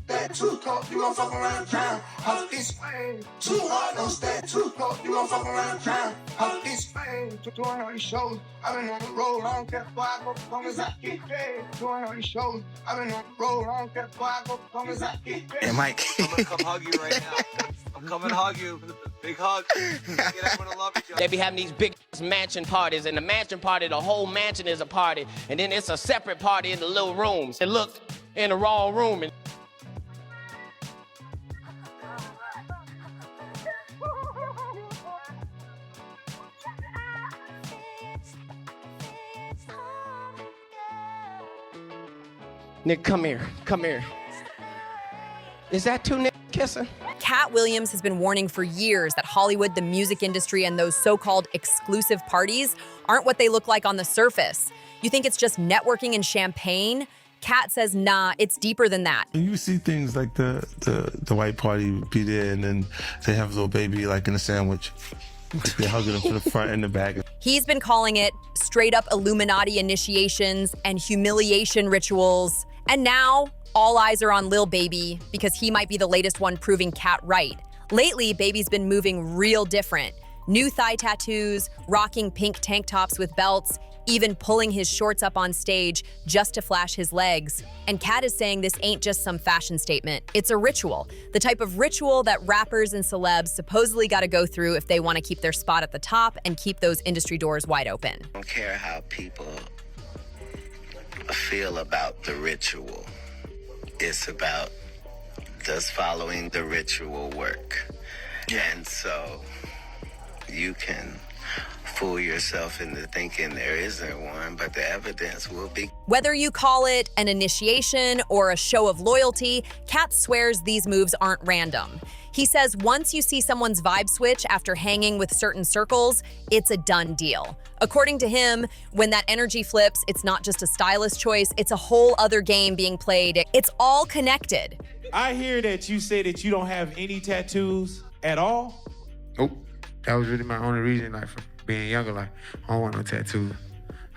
That too cold, you gon' fuck around town. Hop this way, too hard, don't stay too cold, you gon' fuck around town. Hop this way, doing all these shows. I've been on the road, I don't care where I go, as long as I get paid. Doing all these shows, I've been on the road, I don't care where I go, as long as I get paid. Hey, Mike. I'm gonna come hug you right now. I'm coming to hug you. Big hug. Get everyone to love each other. They be having these big mansion parties, and the mansion party, the whole mansion is a party, and then it's a separate party in the little rooms. And look, in the wrong room. And Nick, come here, come here. Is that two Nick kissing? Katt Williams has been warning for years that Hollywood, the music industry, and those so-called exclusive parties aren't what they look like on the surface. You think it's just networking and champagne? Katt says, nah, it's deeper than that. You see things like the white party be there, and then they have Lil Baby like in a sandwich. They're hugging him from the front and the back. He's been calling it straight up Illuminati initiations and humiliation rituals. And now, all eyes are on Lil Baby because he might be the latest one proving Katt right. Lately, Baby's been moving real different. New thigh tattoos, rocking pink tank tops with belts, even pulling his shorts up on stage just to flash his legs. And Katt is saying this ain't just some fashion statement, it's a ritual. The type of ritual that rappers and celebs supposedly gotta go through if they wanna keep their spot at the top and keep those industry doors wide open. I don't care how people feel about the ritual. It's about, does following the ritual work? And so you can fool yourself into thinking there isn't one, but the evidence will be. Whether you call it an initiation or a show of loyalty, Katt swears these moves aren't random. He says once you see someone's vibe switch after hanging with certain circles, it's a done deal. According to him, when that energy flips, it's not just a stylist choice, it's a whole other game being played. It's all connected. I hear that you say that you don't have any tattoos at all. Nope. That was really my only reason, like, for being younger. Like, I don't want no tattoos.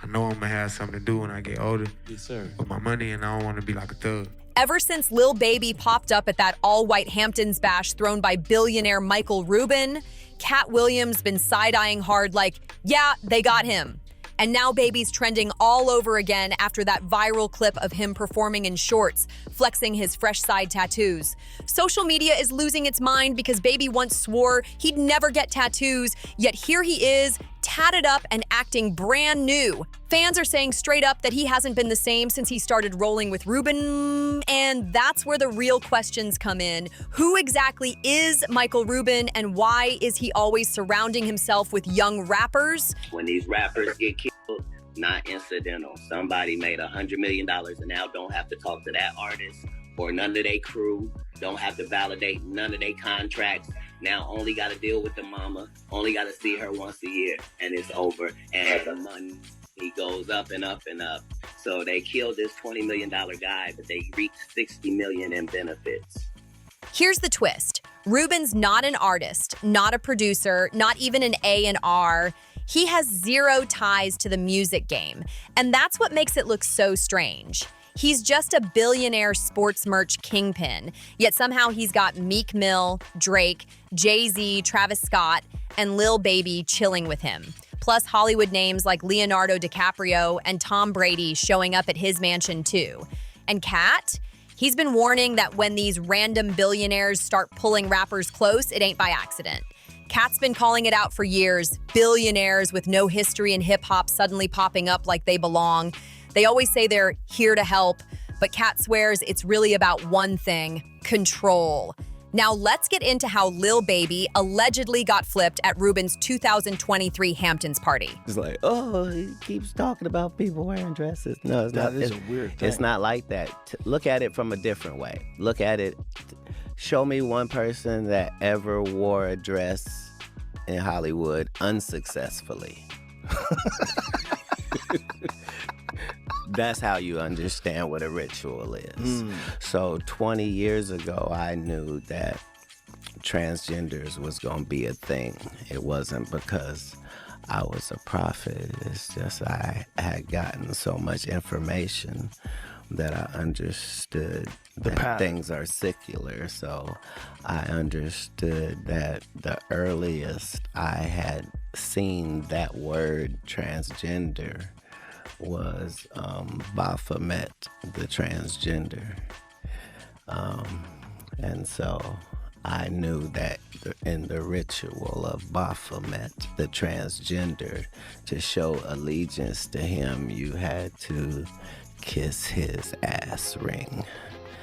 I know I'm gonna have something to do when I get older. Yes, sir. With my money, and I don't want to be like a thug. Ever since Lil Baby popped up at that all-white Hamptons bash thrown by billionaire Michael Rubin, Katt Williams been side-eyeing hard like, yeah, they got him. And now Baby's trending all over again after that viral clip of him performing in shorts, flexing his fresh side tattoos. Social media is losing its mind because Baby once swore he'd never get tattoos, yet here he is, tatted up and acting brand new. Fans are saying straight up that he hasn't been the same since he started rolling with Rubin, and that's where the real questions come in. Who exactly is Michael Rubin, and why is he always surrounding himself with young rappers? When these rappers get killed, not incidental. Somebody made $100 million and now don't have to talk to that artist or none of their crew, don't have to validate none of their contracts. Now only got to deal with the mama, only got to see her once a year, and it's over. And the money, he goes up and up and up. So they killed this $20 million guy, but they reaped $60 million in benefits. Here's the twist. Rubin's not an artist, not a producer, not even an A&R. He has zero ties to the music game, and that's what makes it look so strange. He's just a billionaire sports merch kingpin, yet somehow he's got Meek Mill, Drake, Jay-Z, Travis Scott, and Lil Baby chilling with him. Plus Hollywood names like Leonardo DiCaprio and Tom Brady showing up at his mansion too. And Katt? He's been warning that when these random billionaires start pulling rappers close, it ain't by accident. Katt's been calling it out for years, billionaires with no history in hip-hop suddenly popping up like they belong. They always say they're here to help, but Katt swears it's really about one thing: control. Now let's get into how Lil Baby allegedly got flipped at Rubin's 2023 Hamptons party. It's like, oh, he keeps talking about people wearing dresses. No, it's not. That is a weird thing. It's not like that. Look at it from a different way. Look at it. Show me one person that ever wore a dress in Hollywood unsuccessfully. That's how you understand what a ritual is. So 20 years ago, I knew that transgenders was gonna be a thing. It wasn't because I was a prophet. It's just I had gotten so much information that I understood that things are secular. So I understood that the earliest I had seen that word transgender was Baphomet, the transgender. And so I knew that in the ritual of Baphomet, the transgender, to show allegiance to him, you had to kiss his ass ring.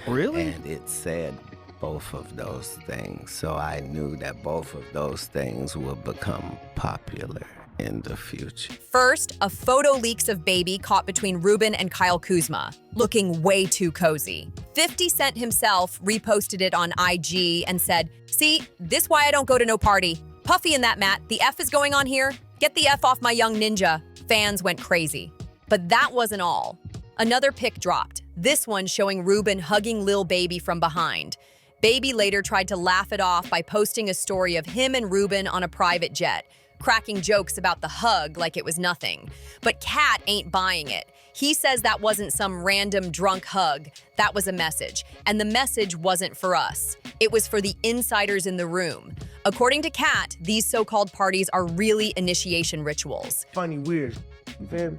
Really? And it said both of those things. So I knew that both of those things would become popular in the future. First, a photo leaks of Baby caught between Ruben and Kyle Kuzma, looking way too cozy. 50 Cent himself reposted it on IG and said, "See, this why I don't go to no party. Puffy in that mat, the F is going on here. Get the F off my young ninja." Fans went crazy. But that wasn't all. Another pic dropped, this one showing Ruben hugging Lil Baby from behind. Baby later tried to laugh it off by posting a story of him and Ruben on a private jet, cracking jokes about the hug like it was nothing. But Katt ain't buying it. He says that wasn't some random drunk hug. That was a message. And the message wasn't for us. It was for the insiders in the room. According to Katt, these so-called parties are really initiation rituals. Funny, weird. You feel me?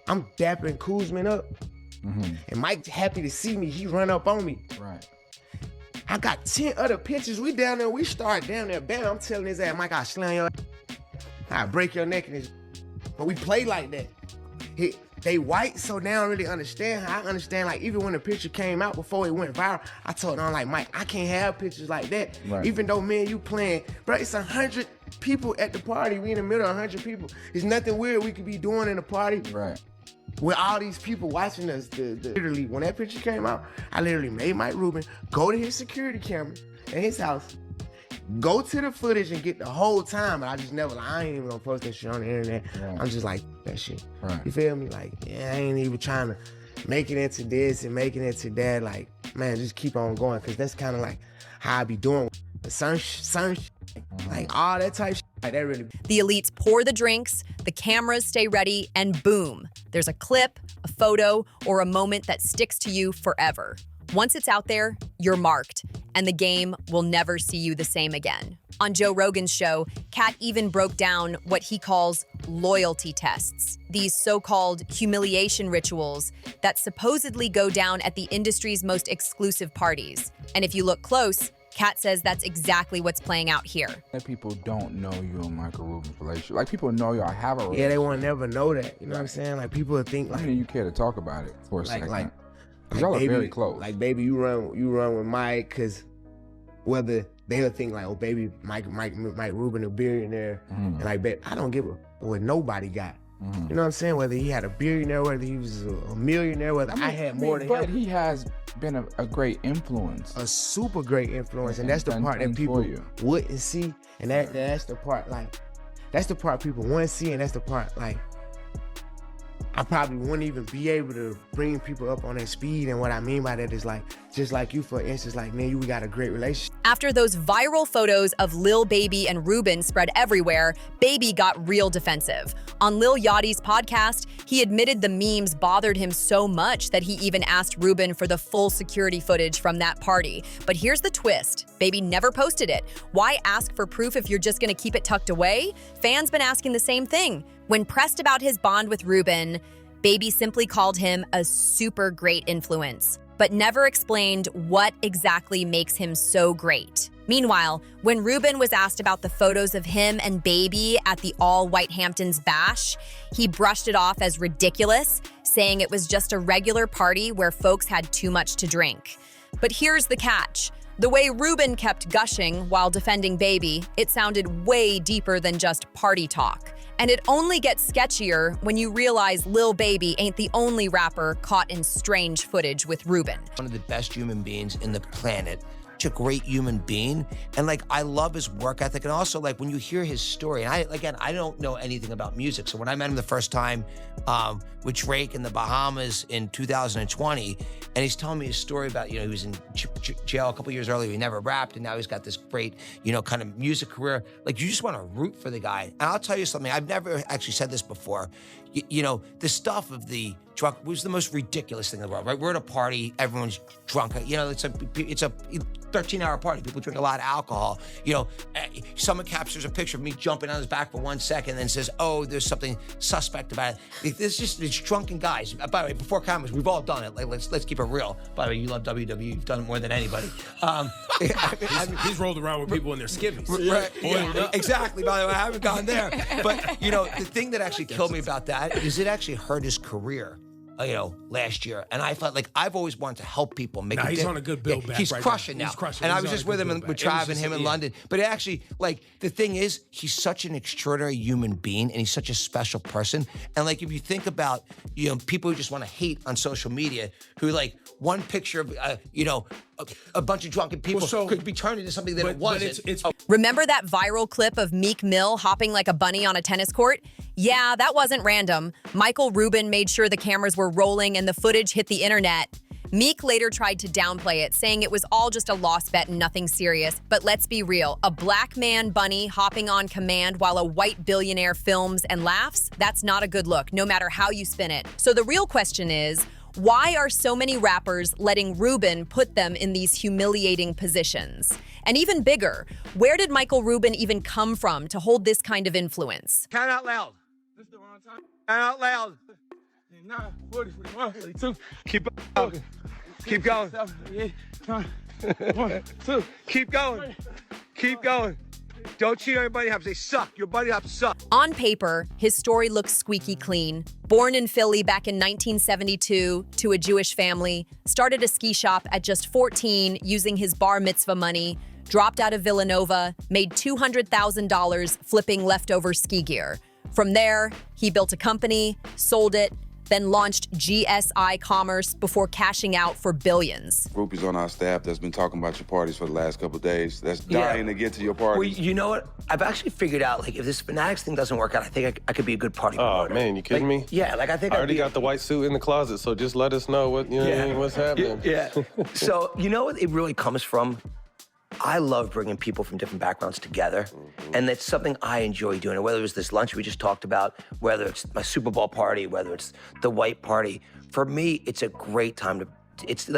I'm dapping Kuzman up. And Mike happy to see me. He run up on me. Right. I got 10 other pictures. We down there. We start down there. Bam, I'm telling his ass, Mike, I'll slam your ass. I'll break your neck in his. But we play like that. They white, so they don't really understand how I understand. Like, even when the picture came out before it went viral, I told them, like, Mike, I can't have pictures like that. Right. Even though me and you playing, bro, it's 100 people at the party. We in the middle of 100 people. There's nothing weird we could be doing in the party. Right. With all these people watching us. Literally, when that picture came out, I literally made Mike Rubin go to his security camera in his house, go to the footage and get the whole time. And I just never, I ain't even gonna post that shit on the internet. Right. I'm just like, that shit. Right. You feel me? Like, yeah, I ain't even trying to make it into this and making it to that. Like, man, just keep on going. Cause that's kind of like how I be doing some like all that type shit. Like, that really. The elites pour the drinks, the cameras stay ready, and boom, there's a clip, a photo, or a moment that sticks to you forever. Once it's out there, you're marked, and the game will never see you the same again. On Joe Rogan's show, Katt even broke down what he calls loyalty tests, these so-called humiliation rituals that supposedly go down at the industry's most exclusive parties. And if you look close, Katt says that's exactly what's playing out here. That people don't know you and Michael Rubin's relationship. Like, people know y'all have a relationship. Yeah, they won't never know that. You know what I'm saying? Like, people would think like. I mean, you care to talk about it for a second. Like y'all are Baby, very close. Like, Baby, you run with Mike, cause whether they'll think like, oh, Baby, Mike Rubin a billionaire, and like, babe, I don't give a what nobody got. You know what I'm saying? Whether he had a billionaire, whether he was a millionaire, whether I had more than him. But he has been a great influence. A super great influence, and that's the part that people wouldn't see, and that's the part, like, that's the part people wouldn't see, and that's the part, like, I probably wouldn't even be able to bring people up on their speed. And what I mean by that is, like, just like you, for instance, like, man, we got a great relationship. After those viral photos of Lil Baby and Ruben spread everywhere, Baby got real defensive. On Lil Yachty's podcast, he admitted the memes bothered him so much that he even asked Ruben for the full security footage from that party. But here's the twist. Baby never posted it. Why ask for proof if you're just gonna keep it tucked away? Fans been asking the same thing. When pressed about his bond with Ruben, Baby simply called him a super great influence, but never explained what exactly makes him so great. Meanwhile, when Ruben was asked about the photos of him and Baby at the all-white Hamptons bash, he brushed it off as ridiculous, saying it was just a regular party where folks had too much to drink. But here's the catch. The way Ruben kept gushing while defending Baby, it sounded way deeper than just party talk. And it only gets sketchier when you realize Lil Baby ain't the only rapper caught in strange footage with Ruben. One of the best human beings in the planet a great human being, and like I love his work ethic, and also like when you hear his story, and I don't know anything about music, so when I met him the first time with Drake in the Bahamas in 2020, and he's telling me his story about, he was in jail a couple years earlier, he never rapped, and now he's got this great, kind of music career. Like, you just want to root for the guy. And I'll tell you something, I've never actually said this before. The stuff of the drunk was the most ridiculous thing in the world, right? We're at a party, everyone's drunk. It's a 13-hour party. People drink a lot of alcohol. Someone captures a picture of me jumping on his back for 1 second and then says, oh, there's something suspect about it. It's drunken guys. By the way, before cameras, we've all done it. Like, let's keep it real. By the way, you love WWE. You've done it more than anybody. He's rolled around with people in their skivvies. Right. Yeah, exactly. By the way, I haven't gone there. But, the thing that actually killed me about that is it actually hurt his career. Last year, and I felt like I've always wanted to help people make. He's on a good build back. He's right crushing now. now. He's crushing. And He's I was just with him with Trav and him in London. But it actually, the thing is, he's such an extraordinary human being, and he's such a special person. And if you think about, people who just want to hate on social media, who one picture of, a bunch of drunken people could be turned into something that it wasn't. Remember that viral clip of Meek Mill hopping like a bunny on a tennis court? Yeah, that wasn't random. Michael Rubin made sure the cameras were rolling and the footage hit the internet. Meek later tried to downplay it, saying it was all just a lost bet and nothing serious. But let's be real, a black man bunny hopping on command while a white billionaire films and laughs? That's not a good look, no matter how you spin it. So the real question is, why are so many rappers letting Rubin put them in these humiliating positions? And even bigger, where did Michael Rubin even come from to hold this kind of influence? Count out loud. This is the wrong time. Count out loud. 9, 40, 41, 42. Keep going. Keep going. 1, 2. Keep going. Keep going. Don't cheat on your buddy hops. They suck. Your buddy hops suck. On paper, his story looks squeaky clean. Born in Philly back in 1972 to a Jewish family, started a ski shop at just 14 using his bar mitzvah money, dropped out of Villanova, made $200,000 flipping leftover ski gear. From there, he built a company, sold it, then launched GSI Commerce before cashing out for billions. Groupies on our staff that's been talking about your parties for the last couple of days, that's dying to get to your parties. Well, you know what? I've actually figured out, if this Fanatics thing doesn't work out, I think I could be a good party promoter. Oh, man, you kidding me? Yeah, I think I already got the white suit in the closet, so just let us know what's happening. Yeah. So, you know what it really comes from? I love bringing people from different backgrounds together, and that's something I enjoy doing. Whether it was this lunch we just talked about, whether it's my Super Bowl party, whether it's the white party, for me, it's a great time to. It's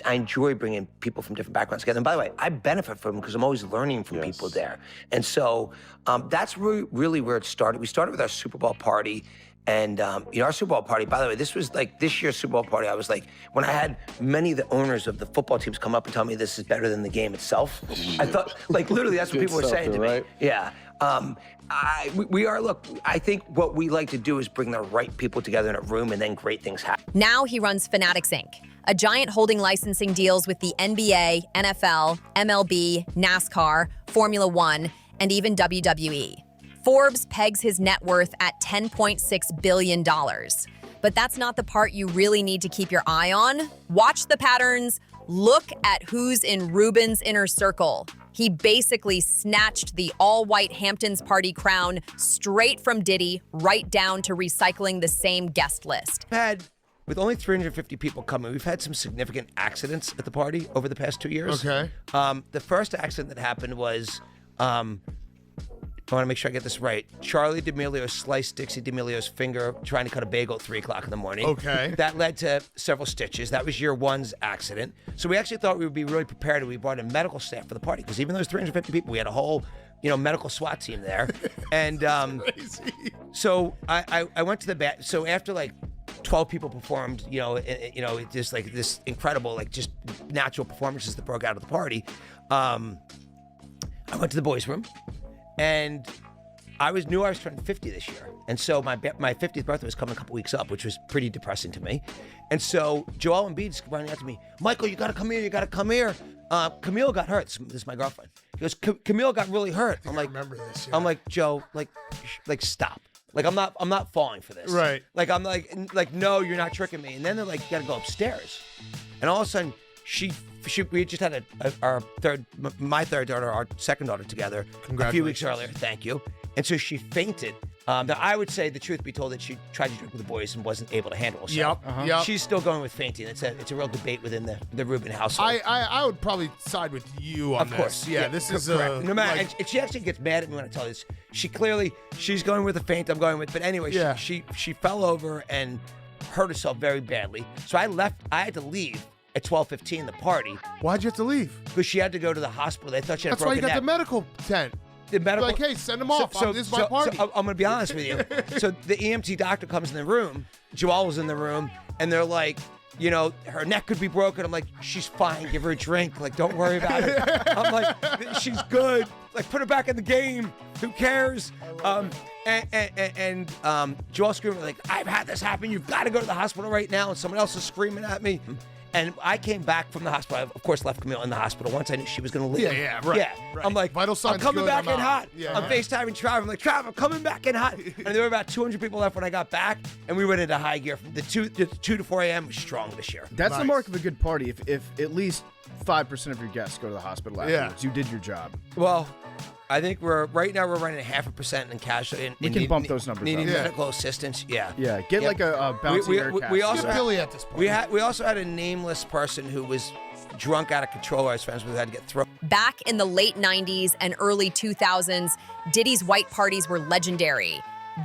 I enjoy bringing people from different backgrounds together. And by the way, I benefit from them because I'm always learning from people there. And so that's really where it started. We started with our Super Bowl party. And, our Super Bowl party, by the way, this was this year's Super Bowl party, I was when I had many of the owners of the football teams come up and tell me this is better than the game itself, I thought, literally, that's what people were saying to me. Right? Yeah. I think what we like to do is bring the right people together in a room and then great things happen. Now he runs Fanatics Inc., a giant holding licensing deals with the NBA, NFL, MLB, NASCAR, Formula One, and even WWE. Forbes pegs his net worth at $10.6 billion. But that's not the part you really need to keep your eye on. Watch the patterns. Look at who's in Rubin's inner circle. He basically snatched the all-white Hamptons party crown straight from Diddy, right down to recycling the same guest list. With only 350 people coming, we've had some significant accidents at the party over the past 2 years. Okay. The first accident that happened was, I want to make sure I get this right. Charlie D'Amelio sliced Dixie D'Amelio's finger trying to cut a bagel at 3 o'clock in the morning. Okay. That led to several stitches. That was year one's accident. So we actually thought we would be really prepared, and we brought in medical staff for the party, because even though there's 350 people, we had a whole, medical SWAT team there. And so I went to the back. So after 12 people performed, just this incredible, just natural performances that broke out of the party. I went to the boys' room. And I knew I was turning 50 this year. And so my 50th birthday was coming a couple weeks up, which was pretty depressing to me. And so Joel Embiid's running out to me, Michael, you gotta come here, Camille got hurt. This is my girlfriend. He goes, Camille got really hurt. I'm like, remember this. Yeah. I'm like, Joe, stop. I'm not falling for this. Right. I'm no, you're not tricking me. And then they're like, you gotta go upstairs. And all of a sudden, we just had my third daughter, our second daughter together a few weeks earlier. Thank you. And so she fainted. Now, I would say, the truth be told, that she tried to drink with the boys and wasn't able to handle herself. Yep. She's still going with fainting. It's a real debate within the Rubin household. I would probably side with you on Of course. this. Yeah, this is correct. No matter, and she actually gets mad at me when I tell this. She's going with a faint. I'm going with, but anyway, she fell over and hurt herself very badly. So I had to leave at 12:15 the party. Why'd you have to leave? Because she had to go to the hospital. They thought she had That's a why you broken got neck. the medical tent. The medical, like, hey, send them off. This is my party. So I'm going to be honest with you. So the EMT doctor comes in the room. Joelle was in the room, and they're like, you know, her neck could be broken. I'm like, she's fine. Give her a drink. Like, don't worry about it. I'm like, she's good. Like, put her back in the game. Who cares? And Joelle screaming like, I've had this happen. You've got to go to the hospital right now. And someone else is screaming at me. And I came back from the hospital. I, of course, left Camille in the hospital once I knew she was going to leave. Yeah, right. Yeah. Right. I'm like, Vital signs I'm coming good, back I'm in out. hot. Yeah. I'm FaceTiming Trav. I'm like, Trav, I'm coming back in hot. And there were about 200 people left when I got back. And we went into high gear. From the 2 to 4 a.m. was strong this year. That's the mark of a good party. If at least 5% of your guests go to the hospital afterwards, you did your job. Well, I think right now we're running 0.5% in cash. We can bump those numbers Needing up. medical assistance. Yeah. Yeah. Get like a bouncy air cast. We also Get Billy at this point. We also had a nameless person who was drunk out of control. I was friends with, had to get thrown. Back in the late 90s and early 2000s, Diddy's white parties were legendary.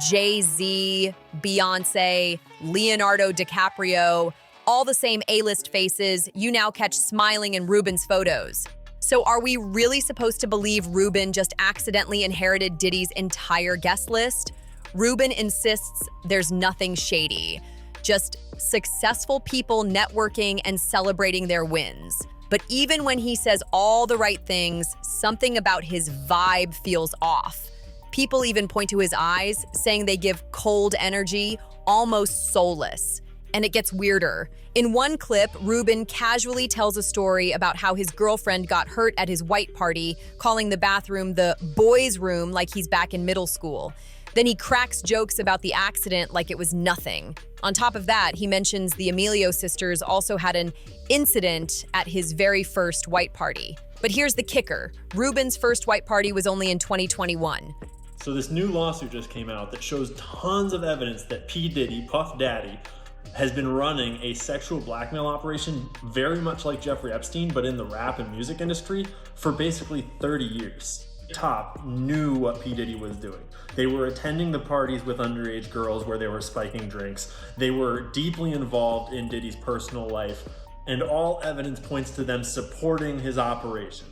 Jay-Z, Beyonce, Leonardo DiCaprio, all the same A-list faces you now catch smiling in Rubin's photos. So are we really supposed to believe Rubin just accidentally inherited Diddy's entire guest list? Rubin insists there's nothing shady, just successful people networking and celebrating their wins. But even when he says all the right things, something about his vibe feels off. People even point to his eyes, saying they give cold energy, almost soulless. And it gets weirder. In one clip, Rubin casually tells a story about how his girlfriend got hurt at his white party, calling the bathroom the boys' room like he's back in middle school. Then he cracks jokes about the accident like it was nothing. On top of that, he mentions the Emilio sisters also had an incident at his very first white party. But here's the kicker. Rubin's first white party was only in 2021. So this new lawsuit just came out that shows tons of evidence that P. Diddy, Puff Daddy, has been running a sexual blackmail operation very much like Jeffrey Epstein, but in the rap and music industry for basically 30 years. Top knew what P. Diddy was doing. They were attending the parties with underage girls where they were spiking drinks. They were deeply involved in Diddy's personal life, and all evidence points to them supporting his operation,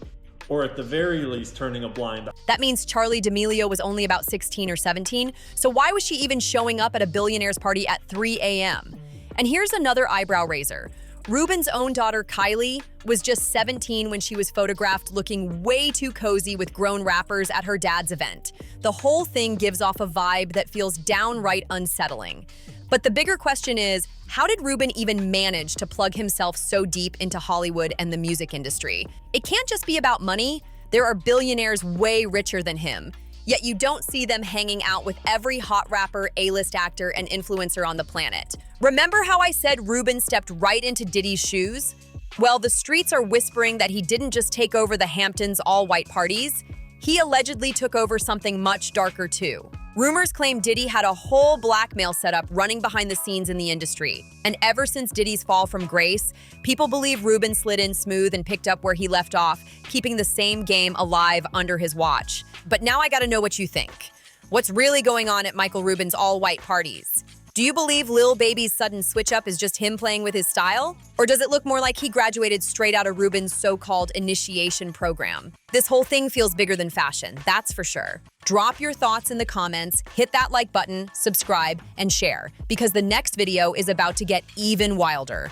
or at the very least turning a blind eye. That means Charli D'Amelio was only about 16 or 17, so why was she even showing up at a billionaire's party at 3 a.m.? And here's another eyebrow raiser. Rubin's own daughter, Kylie, was just 17 when she was photographed looking way too cozy with grown rappers at her dad's event. The whole thing gives off a vibe that feels downright unsettling. But the bigger question is, how did Rubin even manage to plug himself so deep into Hollywood and the music industry? It can't just be about money. There are billionaires way richer than him. Yet you don't see them hanging out with every hot rapper, A-list actor, and influencer on the planet. Remember how I said Rubin stepped right into Diddy's shoes? Well, the streets are whispering that he didn't just take over the Hamptons all-white parties. He allegedly took over something much darker too. Rumors claim Diddy had a whole blackmail setup running behind the scenes in the industry. And ever since Diddy's fall from grace, people believe Rubin slid in smooth and picked up where he left off, keeping the same game alive under his watch. But now I gotta know what you think. What's really going on at Michael Rubin's all-white parties? Do you believe Lil Baby's sudden switch-up is just him playing with his style? Or does it look more like he graduated straight out of Rubin's so-called initiation program? This whole thing feels bigger than fashion, that's for sure. Drop your thoughts in the comments, hit that like button, subscribe, and share, because the next video is about to get even wilder.